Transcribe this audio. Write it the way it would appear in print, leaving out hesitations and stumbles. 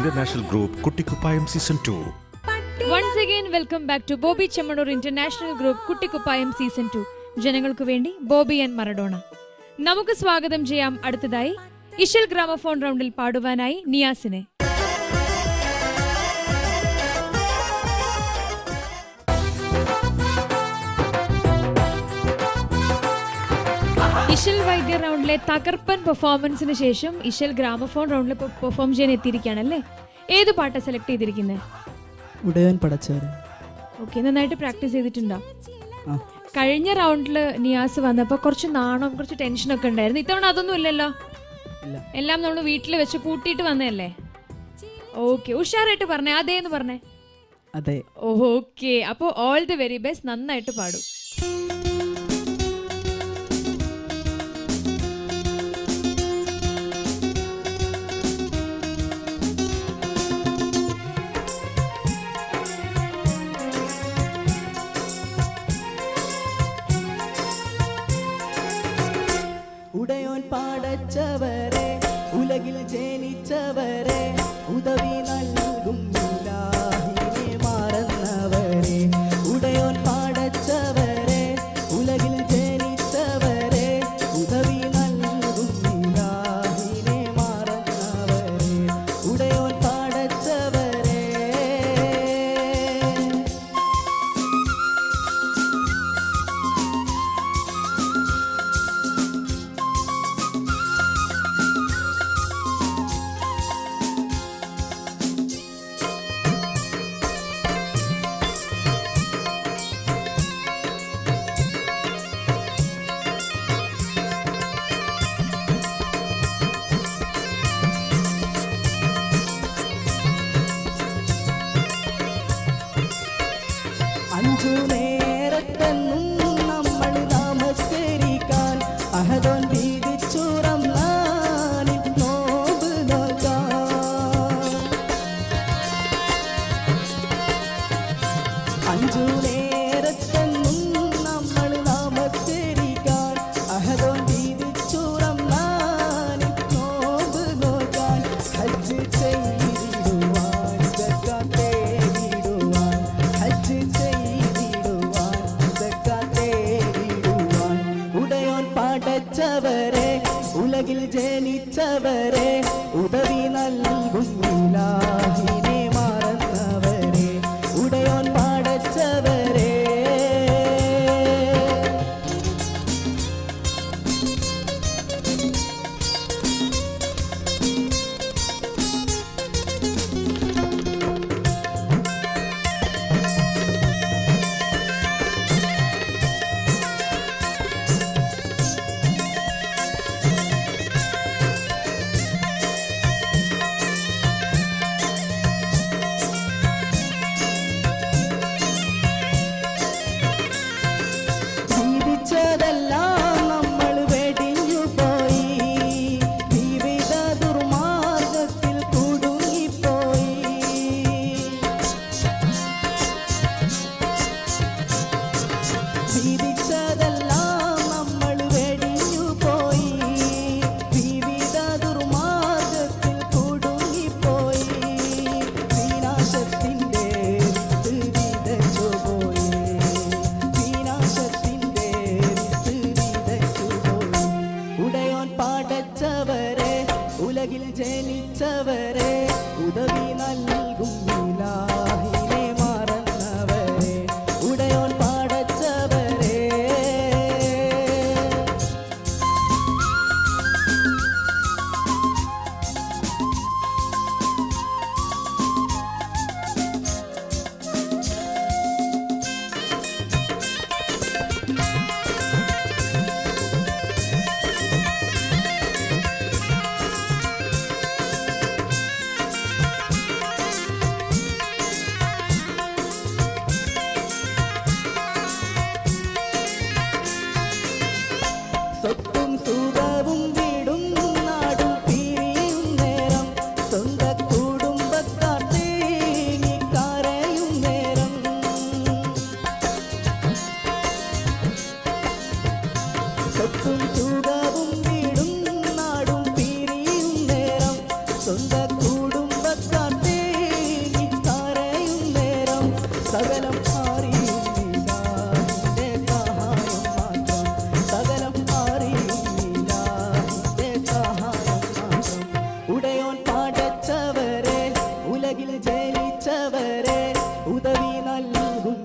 International Group Kuttikupayam Season 2. Once again, welcome back to Bobby Chemanur International Group Kuttikupayam Season 2. ജനങ്ങൾക്ക് വേണ്ടി Bobby and Maradona. നമുക്ക് സ്വാഗതം ചെയ്യാം അടുത്തതായി ഇശൽ ഗ്രാമഫോൺ റൗണ്ടിൽ പാടുവാനായി നിയാസിനെ. ഇശൽ വൈദ്യ റൗണ്ടിലെ തകർപ്പൻ പെർഫോമൻസിന് ശേഷം ഇശൽ ഗ്രാമഫോൺ റൗണ്ടിൽ പെർഫോം ചെയ്യാൻ എത്തിയിരിക്കുകയാണല്ലേ. ഏത് പാട്ടാണ് സെലക്ട് ചെയ്തിരിക്കുന്നത്? ഉടയവൻ പടച്ചവൻ. ഓക്കെ, നന്നായിട്ട് പ്രാക്ടീസ് ചെയ്തിട്ടുണ്ടോ? കഴിഞ്ഞ റൗണ്ടിൽ നിയാസ് വന്നപ്പോൾ കുറച്ച് നാണം, കുറച്ച് ടെൻഷനൊക്കെ ഉണ്ടായിരുന്നു. ഇത്തവണ അതൊന്നും ഇല്ലല്ലോ, എല്ലാം നമ്മൾ വീട്ടിൽ വെച്ച് കൂട്ടിയിട്ട് വന്നതല്ലേ. ഓക്കെ, ഉഷാറായിട്ട് പറഞ്ഞേ. അതേന്ന് പറഞ്ഞേ. അതെ. ഓക്കെ, അപ്പോൾ ഓൾ ദി വെരി ബെസ്റ്റ്. നന്നായിട്ട് പാടും. ഉടയോൻ പാടച്ചവരെ, ഉലകിൽ ജനിച്ചവരെ, ഉദവി നൽകും ഇലാഹിനെ മറന്നവരെ. ഉടയോൻ പാടച്ചവരെ, ഉലകിൽ ജനിച്ചവരെ, ഉദവി നൽകും ഇലാഹിനെ മറന്നവരെ. ഉടയോൻ പാടച്ചവരെ. അഞ്ചു നേരത്തെന്നും നമ്മൾ നമസ്കരിക്കാൻ അഹദോൻ വീതിച്ചു റംളാനിൽ നോമ്പ് നോക്കാൻ. അഞ്ചു നേരത്തെന്നും നമ്മൾ നമസ്കരിക്കാൻ അഹദോൻ വീതിച്ചു റംളാനിൽ നോമ്പ് നോക്കാൻ. ഹജ്ജ് ചെയ്തിടുവാൻ, സക്കാത്ത് തേടിടുവാൻ, ഹജ്ജ് ചെയ്തിടുവാൻ, സക്കാത്ത് തേടിടുവാൻ. ഉടയോൻ പാടച്ചവരെ, ഉലകിൽ ജനിച്ചവരെ, ഉദവി നൽകും ഇലാഹിനെ മറന്നവരെ. ഉടയോൻ പാടച്ചവരെ. നൽകും